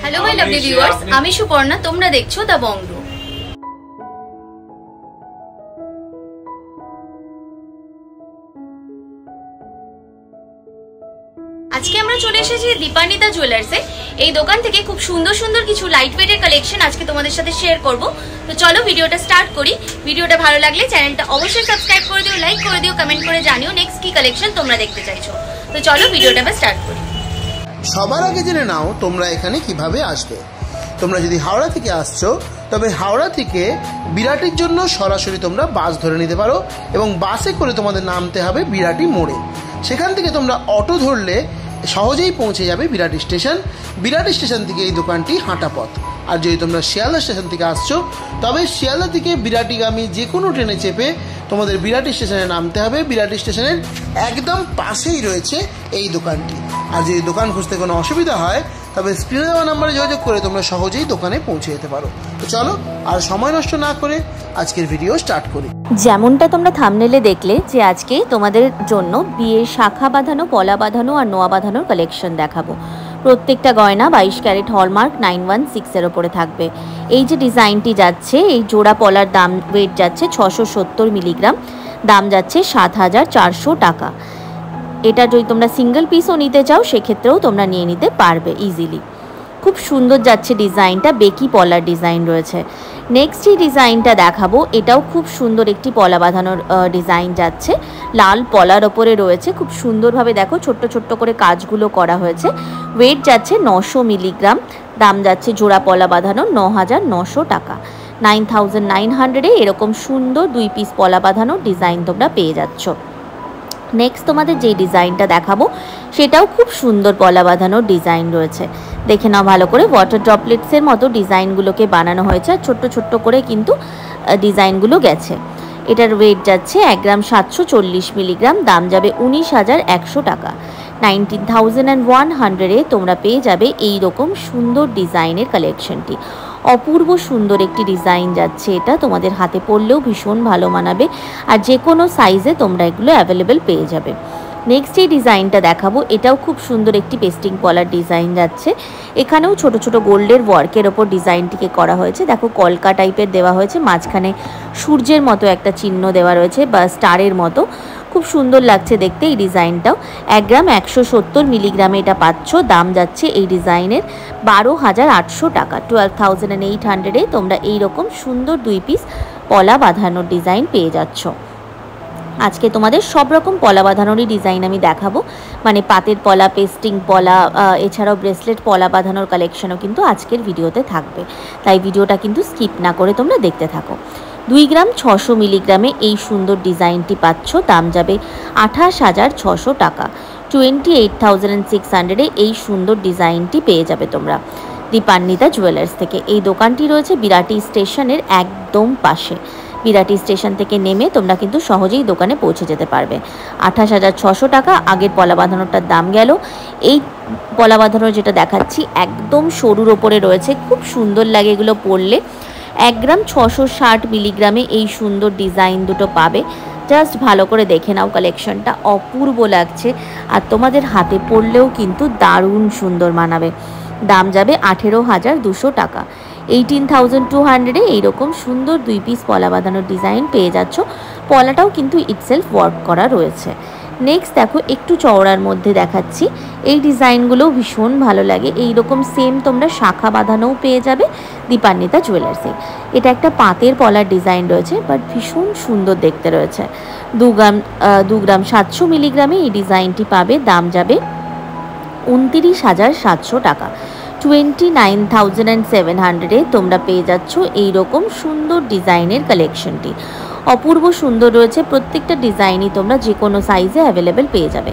Hello my lovely viewers, आमी सुपर्णा, তোমরা দেখছো দা বংরু। আজকে আমরা চলে এসেছি দীপান্বিতা জুয়েলার্সে। এই দোকান থেকে খুব সুন্দর সুন্দর কিছু লাইট ওয়েটের কালেকশন আজকে তোমাদের সাথে শেয়ার করব। তো চলো ভিডিওটা স্টার্ট করি। ভিডিওটা ভালো লাগলে চ্যানেলটা অবশ্যই সাবস্ক্রাইব করে দিও, লাইক করে দিও, কমেন্ট করে জানিও নেক্সট কি কালেকশন তোমরা দেখতে চাইছো। তো চলো ভিডিওটা স্টার্ট করি। সবার আগে জেনে নাও তোমরা এখানে কিভাবে আসবে। তোমরা যদি হাওড়া থেকে আসছো তবে হাওড়া থেকে বিরাটির জন্য সরাসরি তোমরা বাস ধরে নিতে পারো এবং বাসে করে তোমাদের নামতে হবে বিরাটি মোড়ে। সেখান থেকে তোমরা অটো ধরলে সহজেই পৌঁছে যাবে বিরাটি স্টেশন। বিরাটি স্টেশন থেকে এই দোকানটি হাঁটা পথ। আর যদি তোমরা শিয়ালদা স্টেশন থেকে আসছো তবে শিয়ালদা থেকে বিরাটিগামী যে কোনো ট্রেনে চেপে তোমাদের বিরাটি স্টেশনে নামতে হবে। বিরাটি স্টেশনের একদম পাশেই রয়েছে এই দোকানটি। আর যদি দোকান খুঁজতে কোনো অসুবিধা হয় তবে স্ক্রিনে দেওয়া নাম্বারে যোগাযোগ করে তোমরা সহজেই দোকানে পৌঁছে যেতে পারো। তো চলো আর সময় নষ্ট না করে আজকের ভিডিও স্টার্ট করি। যেমনটা তোমরা থাম্বনেলে দেখলে যে আজকে তোমাদের জন্য বিয়ের শাখা বাঁধানো, পলা বাঁধানো আর নোয়া বাঁধানোর কালেকশন দেখাবো। প্রত্যেকটা গয়না 22 ক্যারেট হলমার্ক 916-এর ওপরে থাকবে। এই যে ডিজাইনটি যাচ্ছে, এই জোড়া পলার দাম ওয়েট যাচ্ছে 670 মিলিগ্রাম, দাম যাচ্ছে 7,400 টাকা। এটা যদি তোমরা সিঙ্গেল পিসও নিতে চাও সেক্ষেত্রেও তোমরা নিয়ে নিতে পারবে ইজিলি। খুব সুন্দর যাচ্ছে ডিজাইনটা, বেকি পলার ডিজাইন রয়েছে। নেক্সট এই ডিজাইনটা দেখাবো, এটাও খুব সুন্দর একটি পলা বাঁধানোর ডিজাইন যাচ্ছে, লাল পলার ওপরে রয়েছে। খুব সুন্দরভাবে দেখো ছোট্ট ছোট্ট করে কাজগুলো করা হয়েছে। ওয়েট যাচ্ছে 900 মিলিগ্রাম, দাম যাচ্ছে জোড়া পলা বাঁধানো 9,900 টাকা। 9,900-এ এরকম সুন্দর 2 পিস পলা বাঁধানোর ডিজাইন তোমরা পেয়ে যাচ্ছ। নেক্সট তোমাদের যে ডিজাইনটা দেখাবো সেটাও খুব সুন্দর পলা বাঁধানোর ডিজাইন রয়েছে। দেখে নাও ভালো করে, ওয়াটার ড্রপলেটসের মতো ডিজাইনগুলোকে বানানো হয়েছে আর ছোট্ট ছোট্ট করে কিন্তু ডিজাইনগুলো গেছে। এটার ওয়েট যাচ্ছে 1 গ্রাম 740 মিলিগ্রাম, দাম যাবে 19,100 টাকা। 19,100-এ তোমরা পেয়ে যাবে এই রকম সুন্দর ডিজাইনের কালেকশনটি। অপূর্ব সুন্দর একটি ডিজাইন যাচ্ছে, এটা তোমাদের হাতে পরলেও ভীষণ ভালো মানাবে আর যে কোনো সাইজে তোমরা এগুলো অ্যাভেলেবেল পেয়ে যাবে। নেক্সট এই ডিজাইনটা দেখাবো, এটাও খুব সুন্দর একটি পেস্টিং পলার ডিজাইন যাচ্ছে। এখানেও ছোট ছোট গোল্ডের ওয়ার্কের ওপর ডিজাইনটিকে করা হয়েছে। দেখো কলকা টাইপের দেওয়া হয়েছে, মাঝখানে সূর্যের মতো একটা চিহ্ন দেওয়া রয়েছে বা স্টারের মতো। খুব সুন্দর লাগছে দেখতে এই ডিজাইনটাও। 1 গ্রাম 170 মিলিগ্রামে এটা পাচ্ছ, দাম যাচ্ছে এই ডিজাইনের 12,800 টাকা। 12,800-এ তোমরা এইরকম সুন্দর 2 পিস পলা বাঁধানোর ডিজাইন পেয়ে যাচ্ছ। আজকে তোমাদের সব রকম পলা বাঁধানোরই ডিজাইন আমি দেখাবো, মানে পাতের পলা, পেস্টিং পলা, এছাড়াও ব্রেসলেট পলা বাঁধানোর কালেকশনও কিন্তু আজকের ভিডিওতে থাকবে। তাই ভিডিওটা কিন্তু স্কিপ না করে তোমরা দেখতে থাকো। 2 গ্রাম 600 মিলিগ্রামে এই সুন্দর ডিজাইনটি পাচ্ছ, দাম যাবে 28,600 টাকা। 28,600-এ এই সুন্দর ডিজাইনটি পেয়ে যাবে তোমরা দীপান্বিতা জুয়েলার্স থেকে। এই দোকানটি রয়েছে বিরাটি স্টেশনের একদম পাশে। বিরাটি স্টেশন থেকে নেমে তোমরা কিন্তু সহজেই দোকানে পৌঁছে যেতে পারবে। 28,600 টাকা আগের পলা বাঁধানোটার দাম গেল। এই পলা বাঁধানোর যেটা দেখাচ্ছি একদম সরুর ওপরে রয়েছে, খুব সুন্দর লাগে এগুলো পরলে। 1 গ্রাম 660 মিলিগ্রামে এই সুন্দর ডিজাইন দুটো পাবে। জাস্ট ভালো করে দেখে নাও, কালেকশনটা অপূর্ব লাগছে আর তোমাদের হাতে পরলেও কিন্তু দারুণ সুন্দর মানাবে। দাম যাবে 18,200 টাকা। 18,200-এ এইরকম সুন্দর 2 পিস পলা বাঁধানোর ডিজাইন পেয়ে যাচ্ছ। পলাটাও কিন্তু ইটসেলফ ওয়ার্ক করা রয়েছে। নেক্সট দেখো একটু চওড়ার মধ্যে দেখাচ্ছি, এই ডিজাইনগুলো ভীষণ ভালো লাগে। এইরকম সেম তোমরা শাখা বাঁধানোও পেয়ে যাবে দীপান্বিতা জুয়েলার্সে। এটা একটা পাতের পলার ডিজাইন রয়েছে বাট ভীষণ সুন্দর দেখতে রয়েছে। 2 গ্রাম 700 মিলিগ্রামে এই ডিজাইনটি পাবে, দাম যাবে 29,700 টাকা। 29,700-এ তোমরা পেয়ে যাচ্ছ এইরকম সুন্দর ডিজাইনের কালেকশনটি। অপূর্ব সুন্দর রয়েছে, প্রত্যেকটা ডিজাইনই তোমরা যে কোনো সাইজে অ্যাভেলেবেল পেয়ে যাবে।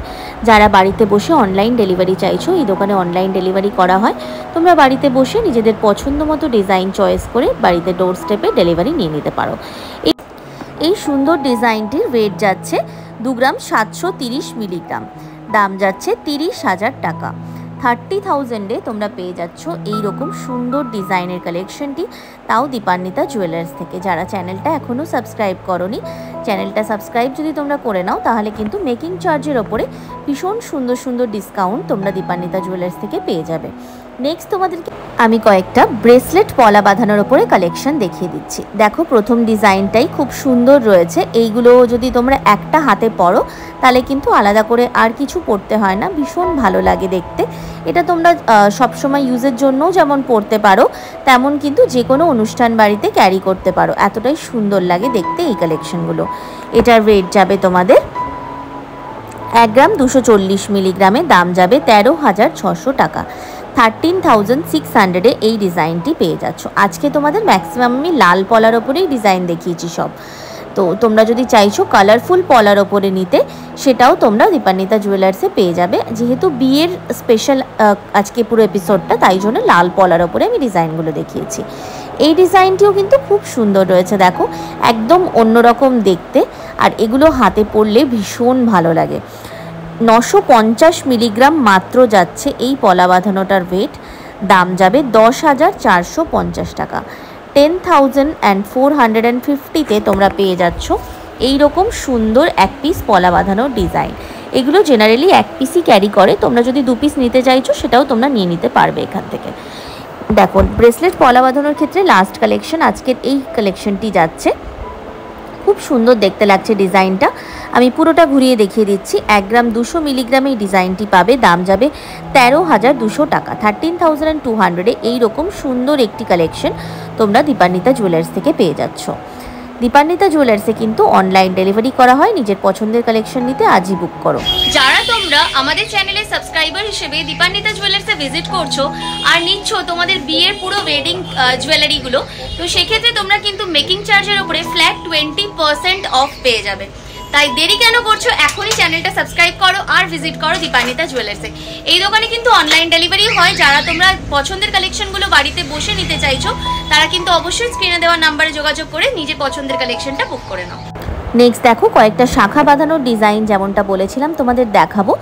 যারা বাড়িতে বসে অনলাইন ডেলিভারি চাইছো, এই দোকানে অনলাইন ডেলিভারি করা হয়। তোমরা বাড়িতে বসে নিজেদের পছন্দ মতো ডিজাইন চয়েস করে বাড়িতে ডোর স্টেপে ডেলিভারি নিয়ে নিতে পারো। এই সুন্দর ডিজাইনটির ওয়েট যাচ্ছে 2 গ্রাম 730 মিলিগ্রাম, দাম যাচ্ছে 30,000 টাকা। 30,000-এ তোমরা পেয়ে যাচ্ছ এইরকম সুন্দর ডিজাইনের কালেকশনটি, তাও দীপান্বিতা জুয়েলার্স থেকে। যারা চ্যানেলটা এখনও সাবস্ক্রাইব করোনি, চ্যানেলটা সাবস্ক্রাইব যদি তোমরা করে নাও তাহলে কিন্তু মেকিং চার্জের ওপরে ভীষণ সুন্দর সুন্দর ডিসকাউন্ট তোমরা দীপান্বিতা জুয়েলার্স থেকে পেয়ে যাবে। নেক্সট তোমাদেরকে আমি কয়েকটা ব্রেসলেট পলা বাঁধানোর ওপরে কালেকশন দেখিয়ে দিচ্ছি। দেখো প্রথম ডিজাইনটাই খুব সুন্দর রয়েছে। এইগুলো যদি তোমরা একটা হাতে পরো তাহলে কিন্তু আলাদা করে আর কিছু পরতে হয় না, ভীষণ ভালো লাগে দেখতে। এটা তোমরা সবসময় ইউজের জন্যও যেমন পরতে পারো, তেমন কিন্তু যে কোনো অনুষ্ঠান বাড়িতে ক্যারি করতে পারো। এতটাই সুন্দর লাগে দেখতে এই কালেকশনগুলো। এটার ওয়েট যাবে তোমাদের 1 গ্রাম 240 মিলিগ্রামে, দাম যাবে 13,600 টাকা। 13,600-এ এই ডিজাইনটি পেয়ে যাচ্ছ। আজকে তোমাদের ম্যাক্সিমাম আমি লাল পলার ওপরেই ডিজাইন দেখিয়েছি সব। তো তোমরা যদি চাইছো কালারফুল পলার ওপরে নিতে, সেটাও তোমরা দীপান্বিতা জুয়েলার্সে পেয়ে যাবে। যেহেতু বিয়ের স্পেশাল আজকে পুরো এপিসোডটা, তাই জন্য লাল পলার ওপরে আমি ডিজাইনগুলো দেখিয়েছি। এই ডিজাইনটিও কিন্তু খুব সুন্দর রয়েছে, দেখো একদম অন্যরকম দেখতে, আর এগুলো হাতে পরলে ভীষণ ভালো লাগে। 950 মিলিগ্রাম মাত্র যাচ্ছে এই পলা বাঁধানোটার ওয়েট, দাম যাবে 10,450 টাকা। 10,450-তে তোমরা পেয়ে যাচ্ছ এই রকম সুন্দর এক পিস পলা বাঁধানোর ডিজাইন। এগুলো জেনারেলি এক পিসই ক্যারি করে, তোমরা যদি 2 পিস নিতে চাইছো সেটাও তোমরা নিয়ে নিতে পারবে এখান থেকে। দেখো ব্রেসলেট পলা বাঁধানোর ক্ষেত্রে লাস্ট কালেকশন আজকের এই কালেকশনটি যাচ্ছে। খুব সুন্দর দেখতে লাগছে ডিজাইনটা, আমি পুরোটা ঘুরিয়ে দেখিয়ে দিচ্ছি। 1 গ্রাম 200 মিলিগ্রামে এই ডিজাইনটি পাবে, দাম যাবে 13,200 টাকা। 13,200-এ এইরকম সুন্দর একটি কালেকশন তোমরা দীপান্বিতা জুয়েলার্স থেকে পেয়ে যাচ্ছ। দীপান্বিতা জুয়েলার্সে কিন্তু অনলাইন ডেলিভারি করা হয়। নিজের পছন্দের কালেকশন নিতে আজই বুক করো। যারা তোমরা আমাদের চ্যানেলের সাবস্ক্রাইবার হিসেবে দীপান্বিতা জুয়েলার্সে ভিজিট করছো আর নিচ্ছ তোমাদের বিয়ের পুরো ওয়েডিং জুয়েলারিগুলো, তো সেক্ষেত্রে তোমরা কিন্তু মেকিং চার্জের উপরে ফ্ল্যাট 20% অফ পেয়ে যাবে। তাই দেরি কেন করছো, এখনই চ্যানেলটা সাবস্ক্রাইব করো আর ভিজিট করো দীপান্বিতা জুয়েলার্সে। এই দোকানে কিন্তু অনলাইন ডেলিভারি হয়। যারা তোমরা পছন্দের কালেকশনগুলো বাড়িতে বসে নিতে চাইছো, তারা কিন্তু অবশ্যই স্ক্রিনে দেওয়া নাম্বারে যোগাযোগ করে নিজের পছন্দের কালেকশনটা বুক করে নাও। নেক্সট দেখো কয়েকটা শাখা বাঁধানোর ডিজাইন, যেমনটা বলেছিলাম তোমাদের দেখাবো,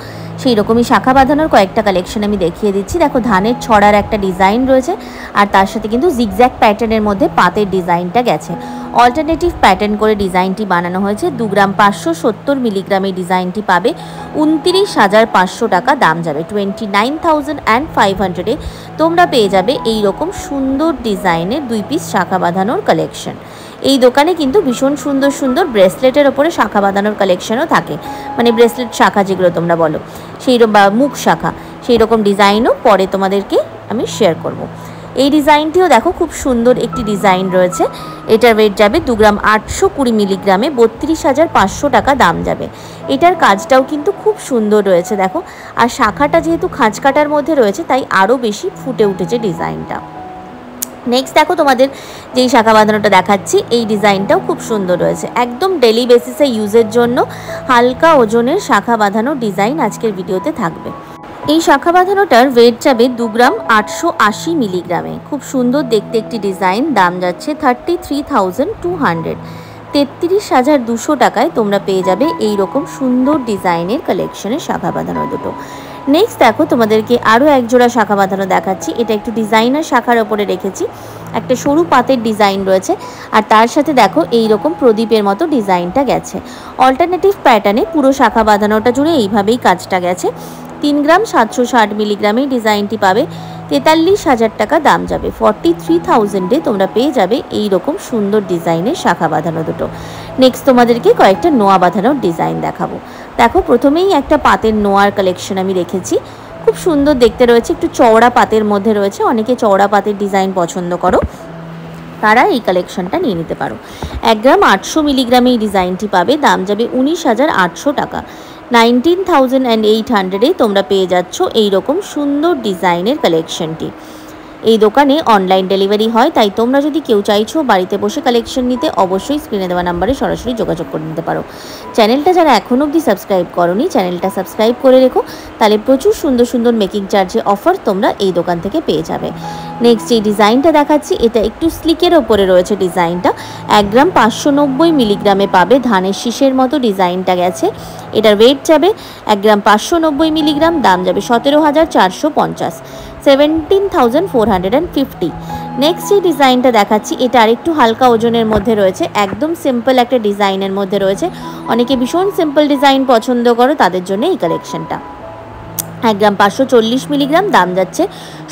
সেই রকমই শাখা বাঁধানোর কয়েকটা কালেকশন আমি দেখিয়ে দিচ্ছি। দেখো ধানের ছড়ার একটা ডিজাইন রয়েছে, আর তার সাথে কিন্তু জিগজ্যাগ প্যাটার্নের মধ্যে পাতের ডিজাইনটা গেছে। অল্টারনেটিভ প্যাটার্ন করে ডিজাইনটি বানানো হয়েছে। 2 গ্রাম 570 মিলিগ্রাম এই ডিজাইনটি পাবে 29,500 টাকা, দাম যাবে 29,500-এ তোমরা পেয়ে যাবে এই রকম সুন্দর ডিজাইনের 2 পিস শাখা বাঁধানোর কালেকশন। এই দোকানে কিন্তু ভীষণ সুন্দর সুন্দর ব্রেসলেটের ওপরে শাখা বাঁধানোর কালেকশনও থাকে, মানে ব্রেসলেট শাখা যেগুলো তোমরা বলো, সেই বা মুখ শাখা, সেই রকম ডিজাইনও পরে তোমাদেরকে আমি শেয়ার করব। এই ডিজাইনটিও দেখো খুব সুন্দর একটি ডিজাইন রয়েছে। এটার ওয়েট যাবে 2 গ্রাম 820 মিলিগ্রামে, 32,500 টাকা, দাম যাবে। এটার কাজটাও কিন্তু খুব সুন্দর রয়েছে দেখো, আর শাখাটা যেহেতু খাঁজ কাটার মধ্যে রয়েছে তাই আরও বেশি ফুটে উঠেছে ডিজাইনটা। নেক্সট দেখো তোমাদের যেই শাখা বাঁধানোটা দেখাচ্ছি, এই ডিজাইনটাও খুব সুন্দর রয়েছে। একদম ডেলি বেসিসে ইউজের জন্য হালকা ওজনের শাখা বাঁধানো ডিজাইন আজকের ভিডিওতে থাকবে। এই শাখা বাঁধানোটার ওয়েট যাবে 2 গ্রাম 880 মিলিগ্রামে। খুব সুন্দর দেখতে একটি ডিজাইন, দাম যাচ্ছে 33,200। 33,200 টাকায় তোমরা পেয়ে যাবে এই রকম সুন্দর ডিজাইনের কালেকশনের শাখা বাঁধানো দুটো। নেক্সট দেখো তোমাদেরকে আরও এক জোড়া শাখা বাঁধানো দেখাচ্ছি। এটা একটু ডিজাইনার শাখার ওপরে রেখেছি, একটা সরু পাতের ডিজাইন রয়েছে, আর তার সাথে দেখো এই রকম প্রদীপের মতো ডিজাইনটা গেছে। অল্টারনেটিভ প্যাটার্নে পুরো শাখা বাঁধানোটা জুড়ে এইভাবেই কাজটা গেছে। 3 গ্রাম 760 মিলিগ্রামে ডিজাইনটি পাবে 43,000 টাকা, দাম যাবে 43,000-এ তোমরা পেয়ে যাবে এই রকম সুন্দর ডিজাইনের শাখা বাঁধানো দুটো। নেক্সট তোমাদেরকে কয়েকটা নোয়া বাঁধানোর ডিজাইন দেখাবো। দেখো প্রথমেই একটা পাতের নোয়ার কালেকশন আমি রেখেছি, খুব সুন্দর দেখতে রয়েছে, একটু চওড়া পাতের মধ্যে রয়েছে। অনেকে চওড়া পাতের ডিজাইন পছন্দ করো, তারা এই কালেকশনটা নিয়ে নিতে পারো। 1 গ্রাম 800 মিলিগ্রামে এই ডিজাইনটি পাবে, দাম যাবে 19,800 টাকা। 19,800-এ তোমরা পেয়ে যাচ্ছ এই রকম সুন্দর ডিজাইনের কালেকশনটি। এই দোকানে অনলাইন ডেলিভারি হয়, তাই তোমরা যদি কেউ চাইছো বাড়িতে বসে কালেকশন নিতে, অবশ্যই স্ক্রিনে দেওয়া নাম্বারে সরাসরি যোগাযোগ করে নিতে পারো। চ্যানেলটা যারা এখনও অবধি সাবস্ক্রাইব করোনি, চ্যানেলটা সাবস্ক্রাইব করে রেখো, তাহলে প্রচুর সুন্দর সুন্দর মেকিং চার্জে অফার তোমরা এই দোকান থেকে পেয়ে যাবে। নেক্সট এই ডিজাইনটা দেখাচ্ছি, এটা একটু স্লিকের ওপরে রয়েছে ডিজাইনটা। 1 গ্রাম 590 মিলিগ্রামে পাবে, ধানের শীষের মতো ডিজাইনটা গেছে। এটার ওয়েট যাবে 1 গ্রাম 590 মিলিগ্রাম, দাম যাবে 17,450, 17,450। নেক্সট এই ডিজাইনটা দেখাচ্ছি, এটা আরেকটু হালকা ওজনের মধ্যে রয়েছে, একদম সিম্পল একটা ডিজাইনের মধ্যে রয়েছে। অনেকে ভীষণ সিম্পল ডিজাইন পছন্দ করো, তাদের জন্য এই কালেকশনটা। 1 গ্রাম 540 মিলিগ্রাম, দাম যাচ্ছে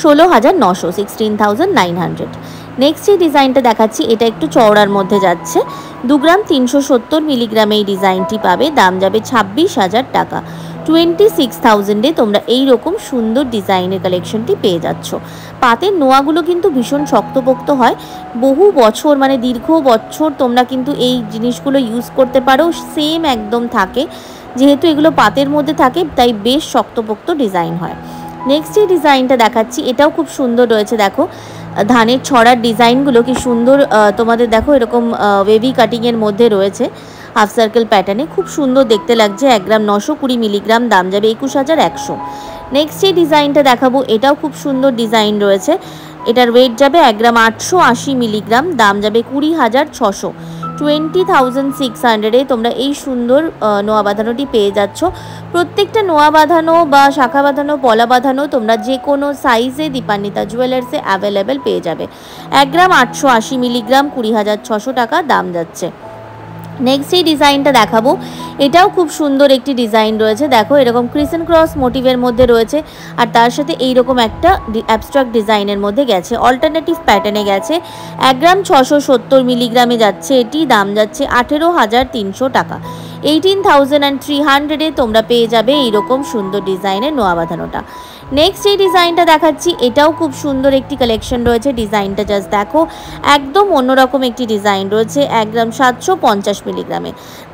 16,900, 16,900। নেক্সট এই ডিজাইনটা দেখাচ্ছি, এটা একটু চওড়ার মধ্যে যাচ্ছে। 2 গ্রাম 370 মিলিগ্রাম এই ডিজাইনটি পাবে, দাম যাবে 26,000 টাকা। 26,000-এ তোমরা এই রকম সুন্দর ডিজাইনের কালেকশনটি পেয়ে যাচ্ছ। পাতের নোয়াগুলো কিন্তু ভীষণ শক্তপোক্ত হয়, বহু বছর মানে দীর্ঘ বছর তোমরা কিন্তু এই জিনিসগুলো ইউজ করতে পারো, সেম একদম থাকে। যেহেতু এগুলো পাতের মধ্যে থাকে তাই বেশ শক্তপোক্ত ডিজাইন হয়। নেক্সট এই ডিজাইনটা দেখাচ্ছি, এটাও খুব সুন্দর রয়েছে। দেখো ধানের ছড়ার ডিজাইনগুলো কি সুন্দর, তোমাদের দেখো এরকম ওয়েভি কাটিংয়ের মধ্যে রয়েছে, হাফ সার্কেল প্যাটার্নে, খুব সুন্দর দেখতে লাগছে। 1 গ্রাম 920 মিলিগ্রাম, দাম যাবে 21,100। নেক্সট এই ডিজাইনটা দেখাবো, এটাও খুব সুন্দর ডিজাইন রয়েছে। এটার ওয়েট যাবে 1 গ্রাম 880 মিলিগ্রাম, দাম যাবে 20,600। 20,600-এ তোমরা এই সুন্দর নোয়া বাঁধানোটি পেয়ে যাচ্ছ। প্রত্যেকটা নোয়া বাঁধানো বা শাখা বাঁধানো, পলা বাঁধানো তোমরা যে কোনো সাইজে দীপান্বিতা জুয়েলার্সে অ্যাভেলেবেল পেয়ে যাবে। 1 গ্রাম 880 মিলিগ্রাম, 20,600 টাকা দাম যাচ্ছে। নেক্সট এই ডিজাইনটা দেখাবো, এটাও খুব সুন্দর একটি ডিজাইন রয়েছে। দেখো এরকম ক্রিসেন্ট ক্রস মোটিভের মধ্যে রয়েছে, আর তার সাথে এইরকম একটা অ্যাবস্ট্রাক্ট ডিজাইনের মধ্যে গেছে, অল্টারনেটিভ প্যাটার্নে গেছে। 1 গ্রাম 670 মিলিগ্রামে যাচ্ছে এটি, দাম যাচ্ছে 18,300 টাকা। 18,300-এ তোমরা পেয়ে যাবে এইরকম সুন্দর ডিজাইনের নোয়া বাঁধানোটা। নেক্সট এই ডিজাইনটা দেখাচ্ছি, এটাও খুব সুন্দর একটি কালেকশন রয়েছে। ডিজাইনটা জাস্ট দেখো, একদম অন্যরকম একটি ডিজাইন রয়েছে। 1 গ্রাম 750 মিলিগ্রামে,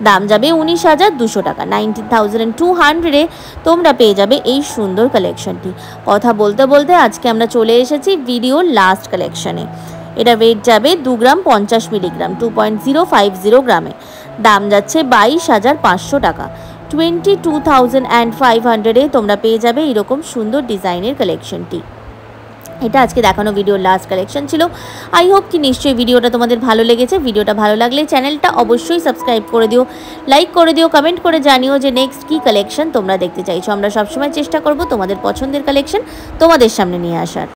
দাম যাবে 19,200 টাকা। 19,200-এ তোমরা পেয়ে যাবে এই সুন্দর কালেকশনটি। কথা বলতে বলতে আজকে আমরা চলে এসেছি ভিডিওর লাস্ট কালেকশনে। এটা ওয়েট যাবে 2 গ্রাম 50 মিলিগ্রাম, 2.050 গ্রামে, দাম যাচ্ছে 22,500 টাকা। 22,500-এ তোমরা পেয়ে যাবে এরকম সুন্দর ডিজাইনের কালেকশনটি। এটা আজকে দেখানো ভিডিওর লাস্ট কালেকশন ছিল। আই হোপ কি নিশ্চয়ই ভিডিওটা তোমাদের ভালো লেগেছে। ভিডিওটা ভালো লাগলে চ্যানেলটা অবশ্যই সাবস্ক্রাইব করে দিও, লাইক করে দিও, কমেন্ট করে জানিও যে নেক্সট কী কালেকশন তোমরা দেখতে চাইছো। আমরা সবসময় চেষ্টা করব তোমাদের পছন্দের কালেকশন তোমাদের সামনে নিয়ে আসার।